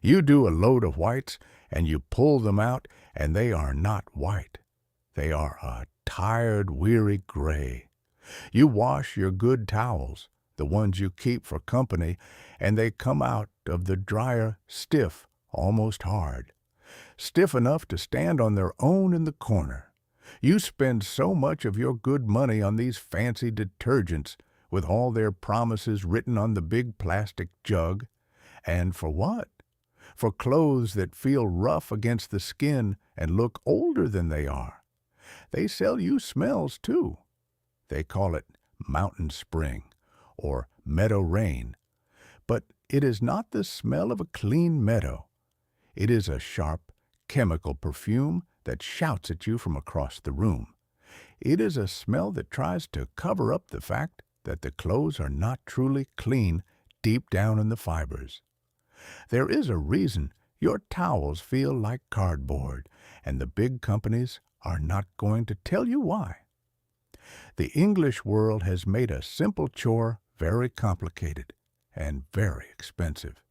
You do a load of whites, and you pull them out, and they are not white. They are a tired, weary gray. You wash your good towels, the ones you keep for company, and they come out of the dryer stiff, almost hard. Stiff enough to stand on their own in the corner. You spend so much of your good money on these fancy detergents, with all their promises written on the big plastic jug. And for what? For clothes that feel rough against the skin and look older than they are. They sell you smells, too. They call it mountain spring or meadow rain. But it is not the smell of a clean meadow. It is a sharp, chemical perfume that shouts at you from across the room. It is a smell that tries to cover up the fact that the clothes are not truly clean deep down in the fibers. There is a reason your towels feel like cardboard, and the big companies are not going to tell you why. The English world has made a simple chore very complicated and very expensive.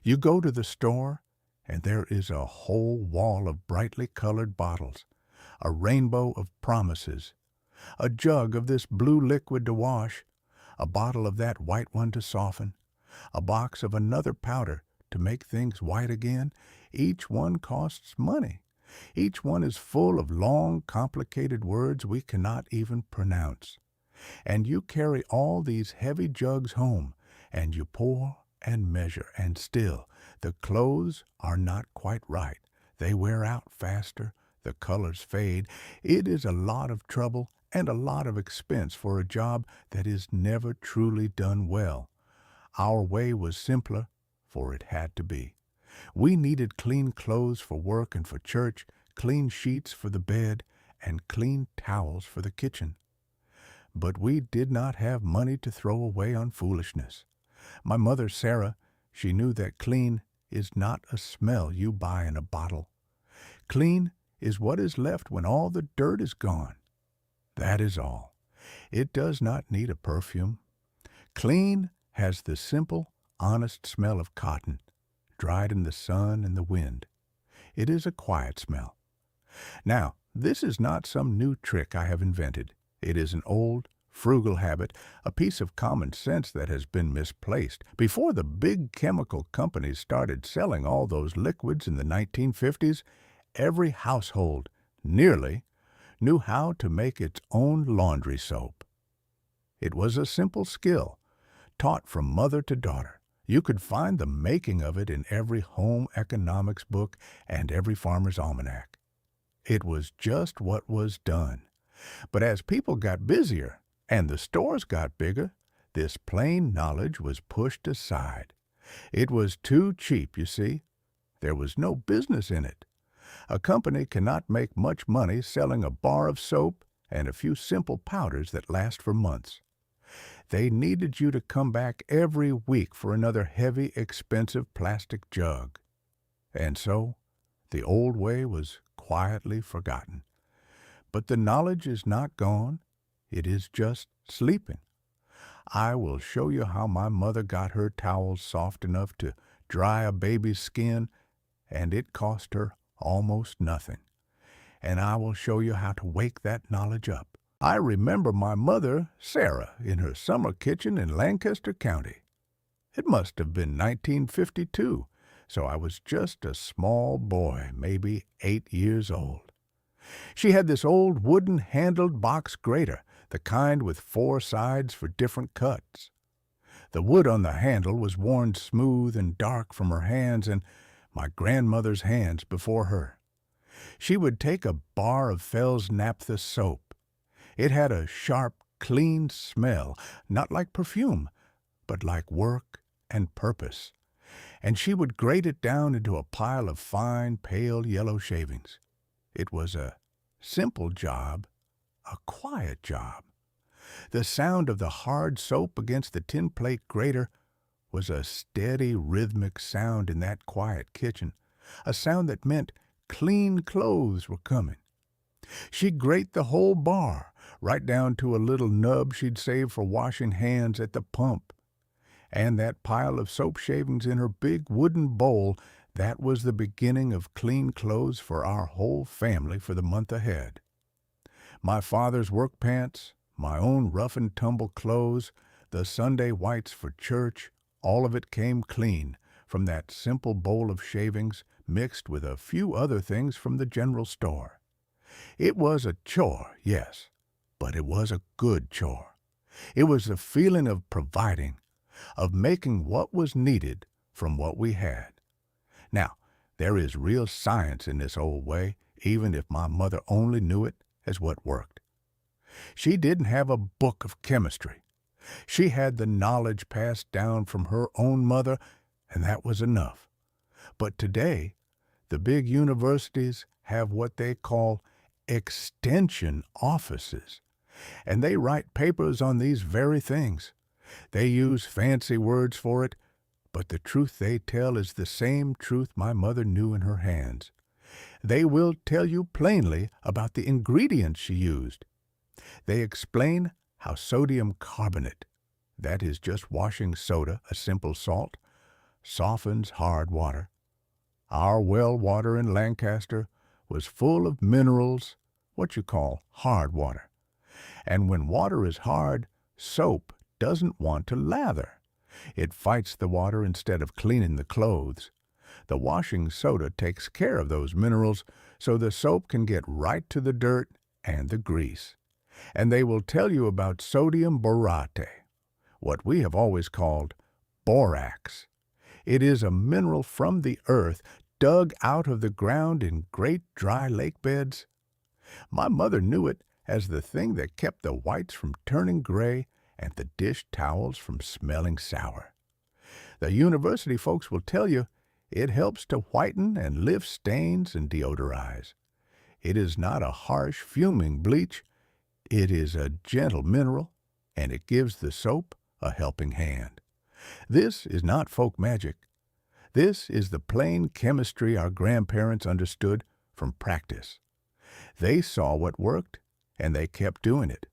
You go to the store, and there is a whole wall of brightly colored bottles, a rainbow of promises, a jug of this blue liquid to wash, a bottle of that white one to soften, a box of another powder to make things white again. Each one costs money. Each one is full of long, complicated words we cannot even pronounce. And you carry all these heavy jugs home, and you pour and measure, and still the clothes are not quite right. They wear out faster, the colors fade. It is a lot of trouble and a lot of expense for a job that is never truly done well. Our way was simpler, for it had to be. We needed clean clothes for work and for church, clean sheets for the bed, and clean towels for the kitchen. But we did not have money to throw away on foolishness. My mother, Sarah, she knew that clean is not a smell you buy in a bottle. Clean is what is left when all the dirt is gone. That is all. It does not need a perfume. Clean has the simple, honest smell of cotton, dried in the sun and the wind. It is a quiet smell. Now, this is not some new trick I have invented. It is an old, frugal habit, a piece of common sense that has been misplaced. Before the big chemical companies started selling all those liquids in the 1950s, every household, nearly, knew how to make its own laundry soap. It was a simple skill, taught from mother to daughter. You could find the making of it in every home economics book and every farmer's almanac. It was just what was done. But as people got busier and the stores got bigger, this plain knowledge was pushed aside. It was too cheap, you see. There was no business in it. A company cannot make much money selling a bar of soap and a few simple powders that last for months. They needed you to come back every week for another heavy, expensive plastic jug. And so, the old way was quietly forgotten. But the knowledge is not gone. It is just sleeping. I will show you how my mother got her towels soft enough to dry a baby's skin, and it cost her almost nothing. And I will show you how to wake that knowledge up. I remember my mother, Sarah, in her summer kitchen in Lancaster County. It must have been 1952, so I was just a small boy, maybe 8 years old. She had this old wooden-handled box grater, the kind with 4 sides for different cuts. The wood on the handle was worn smooth and dark from her hands and my grandmother's hands before her. She would take a bar of Fels-Naptha soap. It had a sharp, clean smell, not like perfume, but like work and purpose. And she would grate it down into a pile of fine, pale yellow shavings. It was a simple job, a quiet job. The sound of the hard soap against the tin plate grater was a steady, rhythmic sound in that quiet kitchen, a sound that meant clean clothes were coming. She'd grate the whole bar, right down to a little nub she'd saved for washing hands at the pump. And that pile of soap shavings in her big wooden bowl, That was the beginning of clean clothes for our whole family for the month ahead. My father's work pants, my own rough and tumble clothes, the Sunday whites for church, all of it came clean from that simple bowl of shavings mixed with a few other things from the general store. It was a chore, yes, but it was a good chore. It was the feeling of providing, of making what was needed from what we had. Now, there is real science in this old way, even if my mother only knew it as what worked. She didn't have a book of chemistry. She had the knowledge passed down from her own mother, and that was enough. But today, the big universities have what they call extension offices, and they write papers on these very things. They use fancy words for it, but the truth they tell is the same truth my mother knew in her hands. They will tell you plainly about the ingredients she used. They explain how sodium carbonate, that is just washing soda, a simple salt, softens hard water. Our well water in Lancaster was full of minerals, what you call hard water. And when water is hard, soap doesn't want to lather. It fights the water instead of cleaning the clothes. The washing soda takes care of those minerals so the soap can get right to the dirt and the grease. And they will tell you about sodium borate, what we have always called borax. It is a mineral from the earth dug out of the ground in great dry lake beds. My mother knew it as the thing that kept the whites from turning gray and the dish towels from smelling sour. The university folks will tell you it helps to whiten and lift stains and deodorize. It is not a harsh, fuming bleach. It is a gentle mineral, and it gives the soap a helping hand. This is not folk magic. This is the plain chemistry our grandparents understood from practice. They saw what worked, and they kept doing it.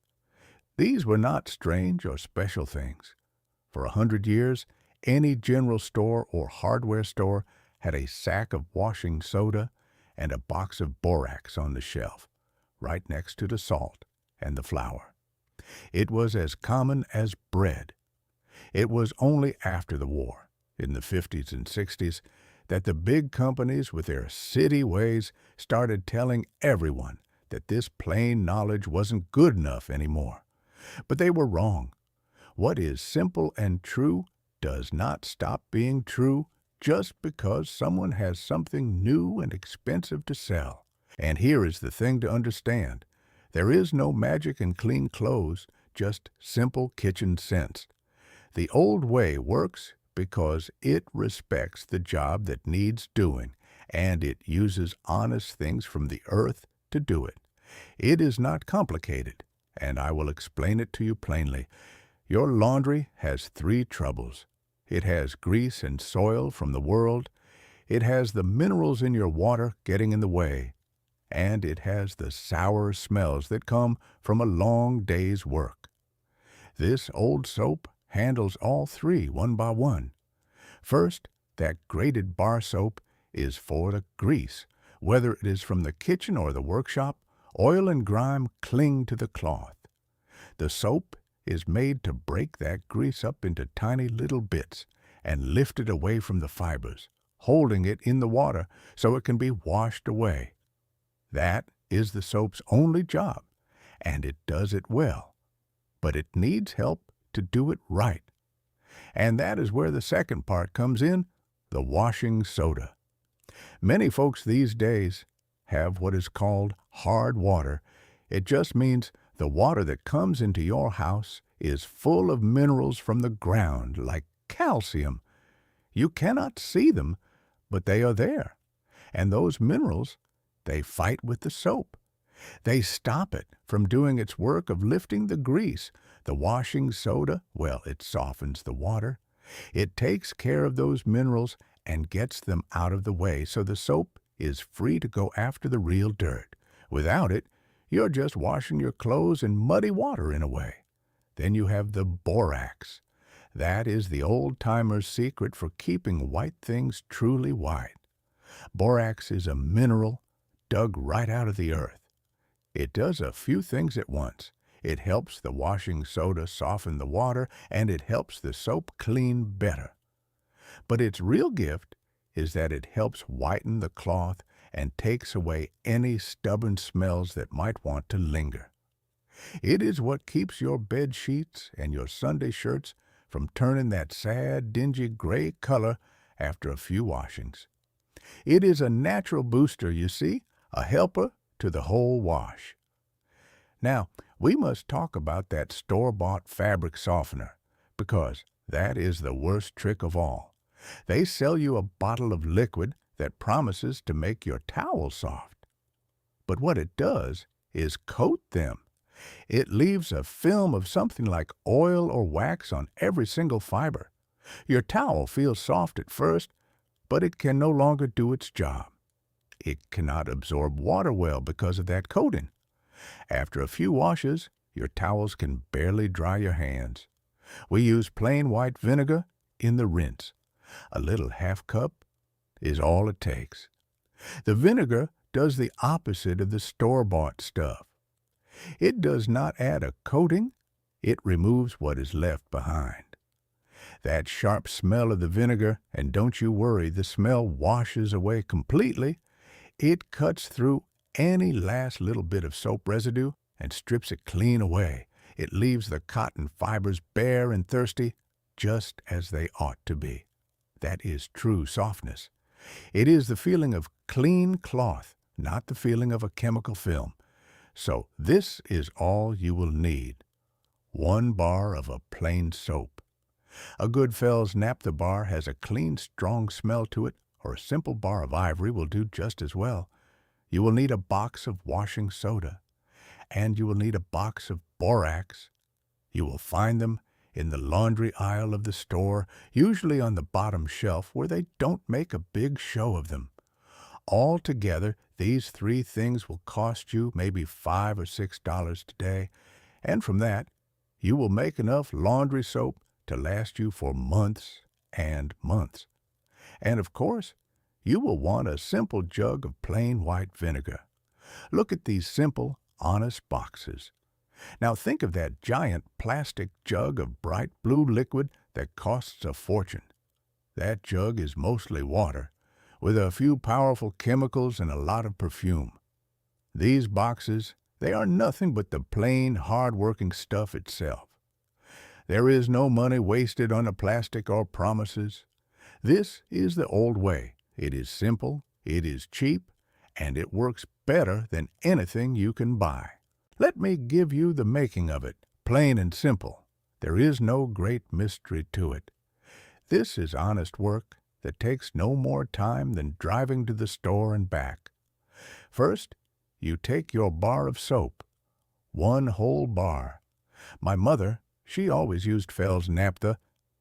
These were not strange or special things. For 100 years, any general store or hardware store had a sack of washing soda and a box of borax on the shelf, right next to the salt and the flour. It was as common as bread. It was only after the war, in the 50s and 60s, that the big companies with their city ways started telling everyone that this plain knowledge wasn't good enough anymore. But they were wrong. What is simple and true does not stop being true just because someone has something new and expensive to sell. And here is the thing to understand. There is no magic in clean clothes, just simple kitchen sense. The old way works because it respects the job that needs doing, and it uses honest things from the earth to do it. It is not complicated, and I will explain it to you plainly. Your laundry has 3 troubles. It has grease and soil from the world, it has the minerals in your water getting in the way, and it has the sour smells that come from a long day's work. This old soap handles all 3 one by one. First, that grated bar soap is for the grease. Whether it is from the kitchen or the workshop, oil and grime cling to the cloth. The soap is made to break that grease up into tiny little bits and lift it away from the fibers, holding it in the water so it can be washed away. That is the soap's only job, and it does it well. But it needs help to do it right. And that is where the second part comes in, the washing soda. Many folks these days have what is called hard water. It just means the water that comes into your house is full of minerals from the ground, like calcium. You cannot see them, but they are there. And those minerals, they fight with the soap. They stop it from doing its work of lifting the grease. The washing soda, well, it softens the water. It takes care of those minerals and gets them out of the way so the soap is free to go after the real dirt. Without it, you're just washing your clothes in muddy water in a way. Then you have the borax. That is the old-timer's secret for keeping white things truly white. Borax is a mineral dug right out of the earth. It does a few things at once. It helps the washing soda soften the water, and it helps the soap clean better. But its real gift is that it helps whiten the cloth and takes away any stubborn smells that might want to linger. It is what keeps your bed sheets and your Sunday shirts from turning that sad, dingy gray color after a few washings. It is a natural booster, you see, a helper to the whole wash. Now, we must talk about that store-bought fabric softener, because that is the worst trick of all. They sell you a bottle of liquid that promises to make your towels soft. But what it does is coat them. It leaves a film of something like oil or wax on every single fiber. Your towel feels soft at first, but it can no longer do its job. It cannot absorb water well because of that coating. After a few washes, your towels can barely dry your hands. We use plain white vinegar in the rinse. A little half cup is all it takes. The vinegar does the opposite of the store-bought stuff. It does not add a coating, it removes what is left behind. That sharp smell of the vinegar, and don't you worry, the smell washes away completely. It cuts through any last little bit of soap residue and strips it clean away. It leaves the cotton fibers bare and thirsty, just as they ought to be. That is true softness. It is the feeling of clean cloth, not the feeling of a chemical film. So this is all you will need. 1 bar of a plain soap. A good Fels-Naptha bar has a clean, strong smell to it, or a simple bar of ivory will do just as well. You will need a box of washing soda, and you will need a box of borax. You will find them in the laundry aisle of the store, usually on the bottom shelf where they don't make a big show of them. Altogether, these 3 things will cost you maybe $5 or $6 today, and from that, you will make enough laundry soap to last you for months and months. And of course, you will want a simple jug of plain white vinegar. Look at these simple, honest boxes. Now think of that giant plastic jug of bright blue liquid that costs a fortune. That jug is mostly water, with a few powerful chemicals and a lot of perfume. These boxes, they are nothing but the plain, hard-working stuff itself. There is no money wasted on the plastic or promises. This is the old way. It is simple, it is cheap, and it works better than anything you can buy. Let me give you the making of it, plain and simple. There is no great mystery to it. This is honest work that takes no more time than driving to the store and back. First, you take your bar of soap, 1 whole bar. My mother, she always used Fels-Naptha,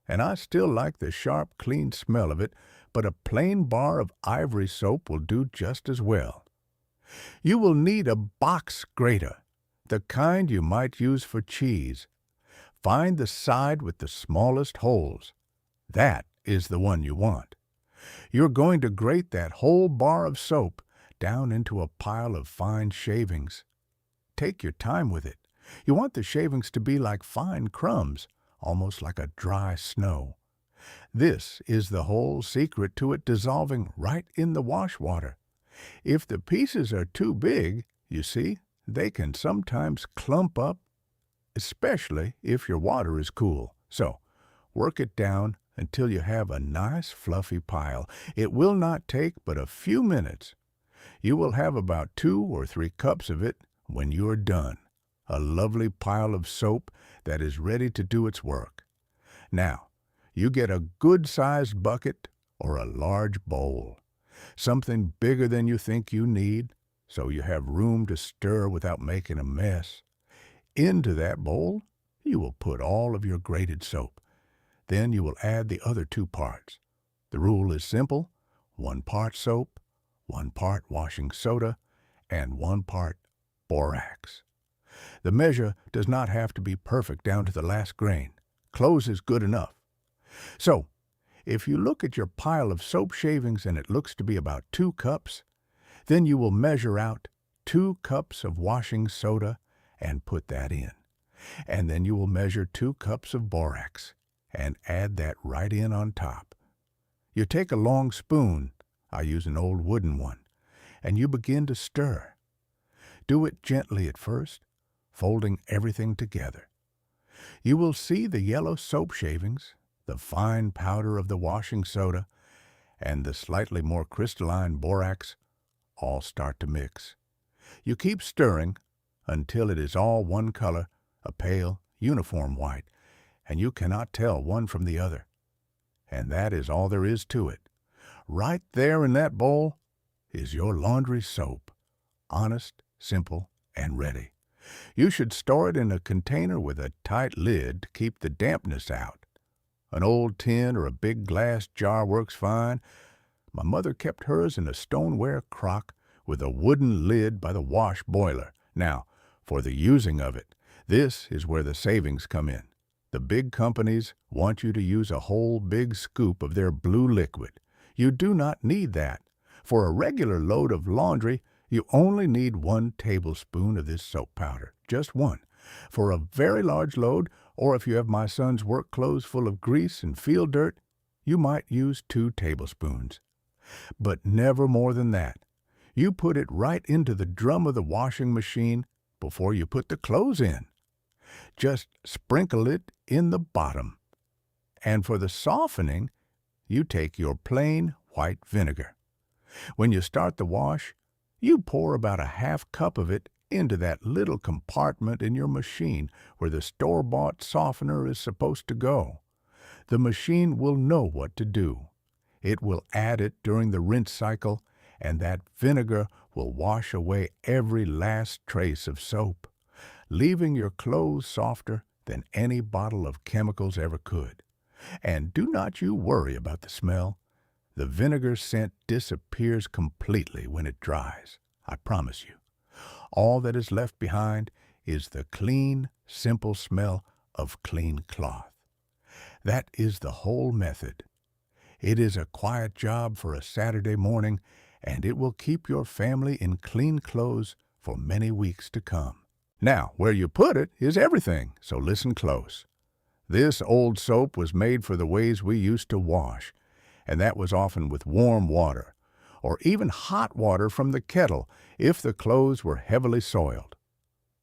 and I still like the sharp, clean smell of it, but a plain bar of ivory soap will do just as well. You will need a box grater, the kind you might use for cheese. Find the side with the smallest holes. That is the one you want. You're going to grate that whole bar of soap down into a pile of fine shavings. Take your time with it. You want the shavings to be like fine crumbs, almost like a dry snow. This is the whole secret to it dissolving right in the wash water. If the pieces are too big, you see, they can sometimes clump up, especially if your water is cool. So, work it down until you have a nice fluffy pile. It will not take but a few minutes. You will have about 2 or 3 cups of it when you are done. A lovely pile of soap that is ready to do its work. Now, you get a good-sized bucket or a large bowl, something bigger than you think you need, so you have room to stir without making a mess. Into that bowl, you will put all of your grated soap. Then you will add the other 2 parts. The rule is simple: 1 part soap, 1 part washing soda, and 1 part borax. The measure does not have to be perfect down to the last grain. Close is good enough. So, If you look at your pile of soap shavings and it looks to be about 2 cups, then you will measure out 2 cups of washing soda and put that in. And then you will measure 2 cups of borax and add that right in on top. You take a long spoon, I use an old wooden one, and you begin to stir. Do it gently at first, folding everything together. You will see the yellow soap shavings, the fine powder of the washing soda, and the slightly more crystalline borax all start to mix. You keep stirring until it is all one color, a pale, uniform white, and you cannot tell one from the other. And that is all there is to it. Right there in that bowl is your laundry soap, honest, simple, and ready. You should store it in a container with a tight lid to keep the dampness out. An old tin or a big glass jar works fine. My mother kept hers in a stoneware crock with a wooden lid by the wash boiler. Now, for the using of it, this is where the savings come in. The big companies want you to use a whole big scoop of their blue liquid. You do not need that. For a regular load of laundry, you only need 1 tablespoon of this soap powder, just 1. For a very large load, or if you have my son's work clothes full of grease and field dirt, you might use 2 tablespoons. But never more than that. You put it right into the drum of the washing machine before you put the clothes in. Just sprinkle it in the bottom. And for the softening, you take your plain white vinegar. When you start the wash, you pour about a half cup of it into that little compartment in your machine where the store-bought softener is supposed to go. The machine will know what to do. It will add it during the rinse cycle, and that vinegar will wash away every last trace of soap, leaving your clothes softer than any bottle of chemicals ever could. And do not you worry about the smell. The vinegar scent disappears completely when it dries, I promise you. All that is left behind is the clean, simple smell of clean cloth. That is the whole method. It is a quiet job for a Saturday morning, and it will keep your family in clean clothes for many weeks to come. Now, where you put it is everything, so listen close. This old soap was made for the ways we used to wash, and that was often with warm water, or even hot water from the kettle if the clothes were heavily soiled.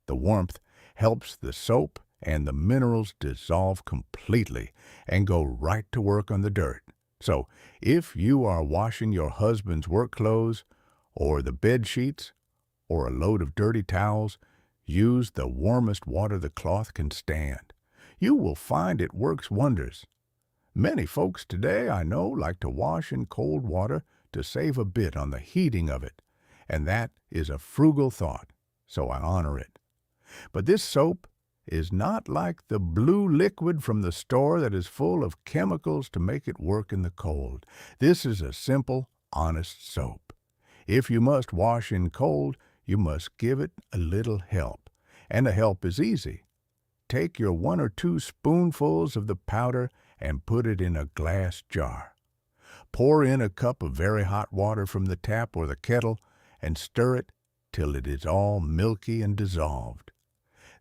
The warmth helps the soap and the minerals dissolve completely and go right to work on the dirt. So, if you are washing your husband's work clothes, or the bed sheets, or a load of dirty towels, use the warmest water the cloth can stand. You will find it works wonders. Many folks today, I know, like to wash in cold water to save a bit on the heating of it, and that is a frugal thought, so I honor it. But this soap is not like the blue liquid from the store that is full of chemicals to make it work in the cold. This is a simple, honest soap. If you must wash in cold, you must give it a little help, and the help is easy. Take your 1 or 2 spoonfuls of the powder and put it in a glass jar. Pour in a cup of very hot water from the tap or the kettle and stir it till it is all milky and dissolved.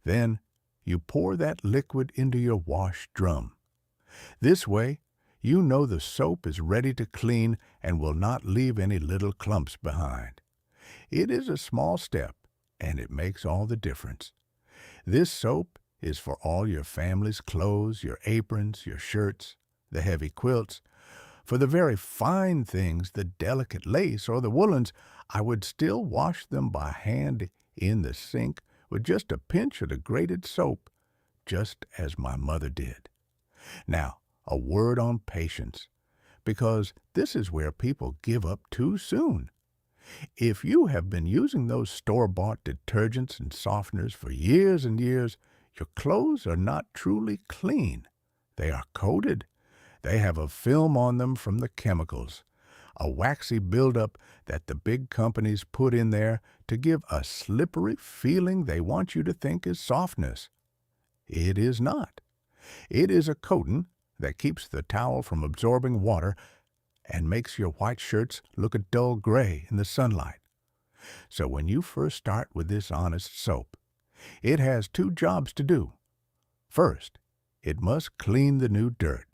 Then you pour that liquid into your wash drum. This way, you know the soap is ready to clean and will not leave any little clumps behind. It is a small step, and it makes all the difference. This soap is for all your family's clothes, your aprons, your shirts, the heavy quilts. For the very fine things, the delicate lace or the woolens, I would still wash them by hand in the sink with just a pinch of the grated soap, just as my mother did. Now, a word on patience, because this is where people give up too soon. If you have been using those store-bought detergents and softeners for years and years, your clothes are not truly clean. They are coated. They have a film on them from the chemicals, a waxy buildup that the big companies put in there to give a slippery feeling they want you to think is softness. It is not. It is a coating that keeps the towel from absorbing water and makes your white shirts look a dull gray in the sunlight. So when you first start with this honest soap, it has two jobs to do. First, it must clean the new dirt.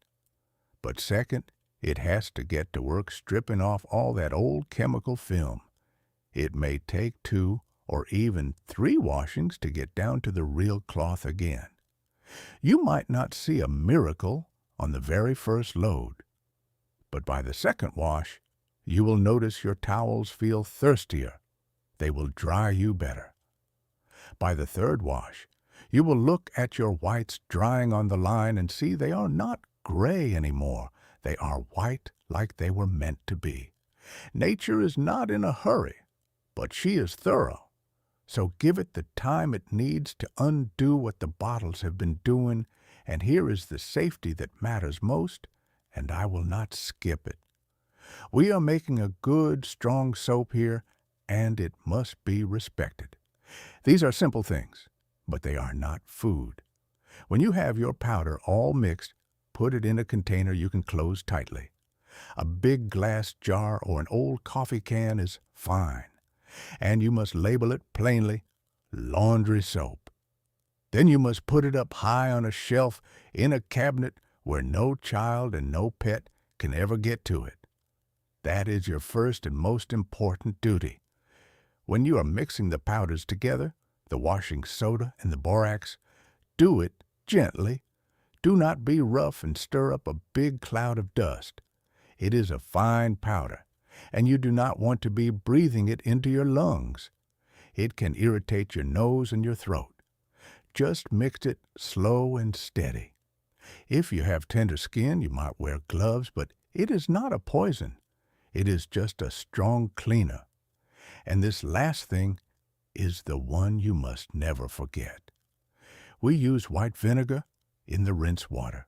But second, it has to get to work stripping off all that old chemical film. It may take 2 or even 3 washings to get down to the real cloth again. You might not see a miracle on the very first load, but by the second wash, you will notice your towels feel thirstier. They will dry you better. By the third wash, you will look at your whites drying on the line and see they are not gray anymore. They are white like they were meant to be. Nature is not in a hurry, but she is thorough. So give it the time it needs to undo what the bottles have been doing, and here is the safety that matters most, and I will not skip it. We are making a good, strong soap here, and it must be respected. These are simple things, but they are not food. When you have your powder all mixed, put it in a container you can close tightly. A big glass jar or an old coffee can is fine, and you must label it plainly, laundry soap. Then you must put it up high on a shelf in a cabinet where no child and no pet can ever get to it. That is your first and most important duty. When you are mixing the powders together, the washing soda and the borax, do it gently. Do not be rough and stir up a big cloud of dust. It is a fine powder, and you do not want to be breathing it into your lungs. It can irritate your nose and your throat. Just mix it slow and steady. If you have tender skin, you might wear gloves, but it is not a poison. It is just a strong cleaner. And this last thing is the one you must never forget. We use white vinegar in the rinse water.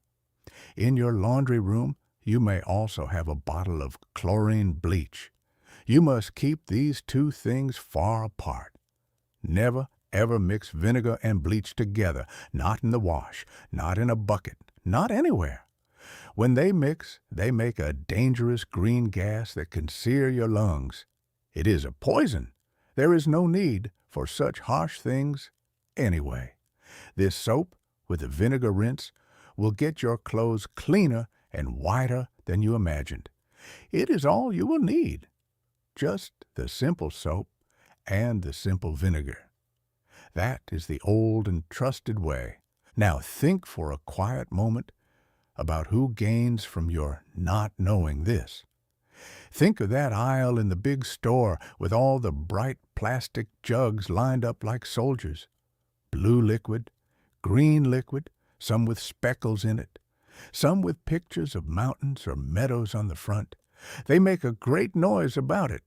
In your laundry room, you may also have a bottle of chlorine bleach. You must keep these two things far apart. Never, ever mix vinegar and bleach together, not in the wash, not in a bucket, not anywhere. When they mix, they make a dangerous green gas that can sear your lungs. It is a poison. There is no need for such harsh things anyway. This soap with the vinegar rinse will get your clothes cleaner and whiter than you imagined. It is all you will need. Just the simple soap and the simple vinegar. That is the old and trusted way. Now think for a quiet moment about who gains from your not knowing this. Think of that aisle in the big store with all the bright plastic jugs lined up like soldiers. Blue liquid, green liquid, some with speckles in it, some with pictures of mountains or meadows on the front. They make a great noise about it,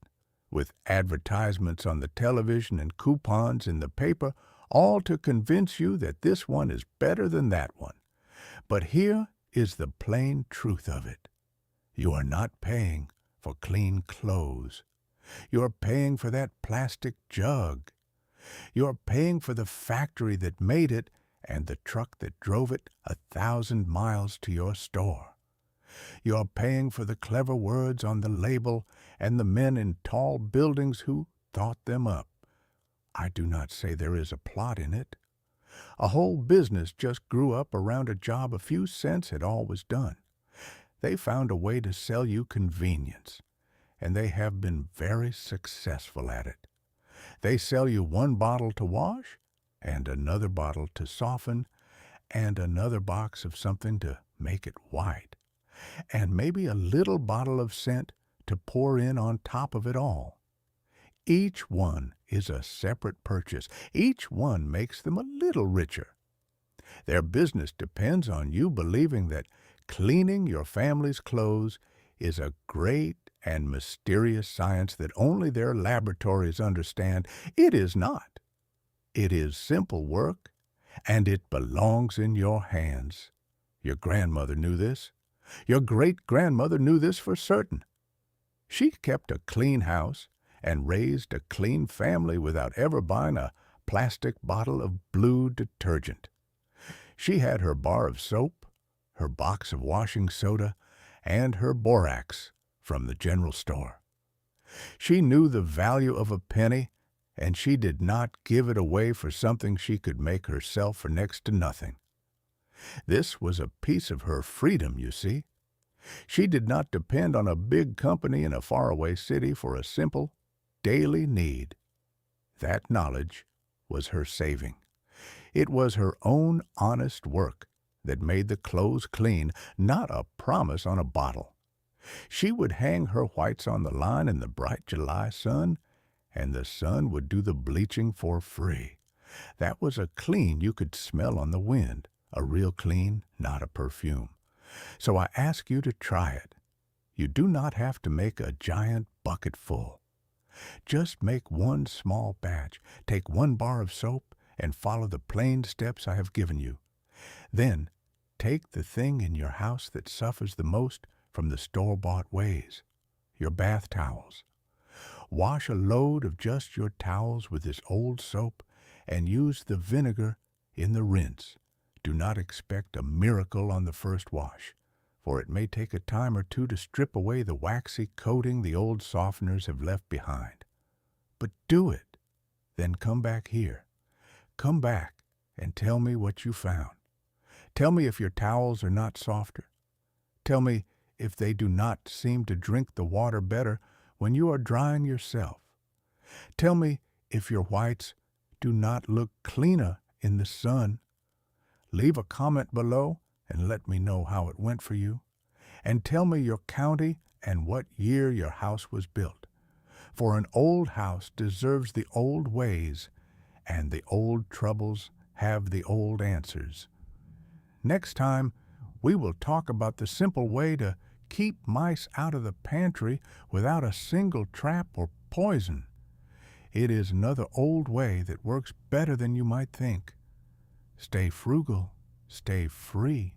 with advertisements on the television and coupons in the paper, all to convince you that this one is better than that one. But here is the plain truth of it. You are not paying for clean clothes. You are paying for that plastic jug. You are paying for the factory that made it and the truck that drove it 1,000 miles to your store. You are paying for the clever words on the label and the men in tall buildings who thought them up. I do not say there is a plot in it. A whole business just grew up around a job a few cents had always done. They found a way to sell you convenience, and they have been very successful at it. They sell you one bottle to wash, and another bottle to soften, and another box of something to make it white, and maybe a little bottle of scent to pour in on top of it all. Each one is a separate purchase. Each one makes them a little richer. Their business depends on you believing that cleaning your family's clothes is a great and mysterious science that only their laboratories understand. It is not. It is simple work, and it belongs in your hands. Your grandmother knew this. Your great-grandmother knew this for certain. She kept a clean house and raised a clean family without ever buying a plastic bottle of blue detergent. She had her bar of soap, her box of washing soda, and her borax from the general store. She knew the value of a penny, and she did not give it away for something she could make herself for next to nothing. This was a piece of her freedom, you see. She did not depend on a big company in a faraway city for a simple, daily need. That knowledge was her saving. It was her own honest work that made the clothes clean, not a promise on a bottle. She would hang her whites on the line in the bright July sun, and the sun would do the bleaching for free. That was a clean you could smell on the wind, a real clean, not a perfume. So I ask you to try it. You do not have to make a giant bucket full. Just make one small batch, take 1 bar of soap, and follow the plain steps I have given you. Then, take the thing in your house that suffers the most from the store-bought ways, your bath towels. Wash a load of just your towels with this old soap and use the vinegar in the rinse. Do not expect a miracle on the first wash, for it may take a time or two to strip away the waxy coating the old softeners have left behind. But do it. Then come back here. Come back and tell me what you found. Tell me if your towels are not softer. Tell me if they do not seem to drink the water better when you are drying yourself. Tell me if your whites do not look cleaner in the sun. Leave a comment below and let me know how it went for you. And tell me your county and what year your house was built. For an old house deserves the old ways, and the old troubles have the old answers. Next time, we will talk about the simple way to keep mice out of the pantry without a single trap or poison. It is another old way that works better than you might think. Stay frugal, stay free,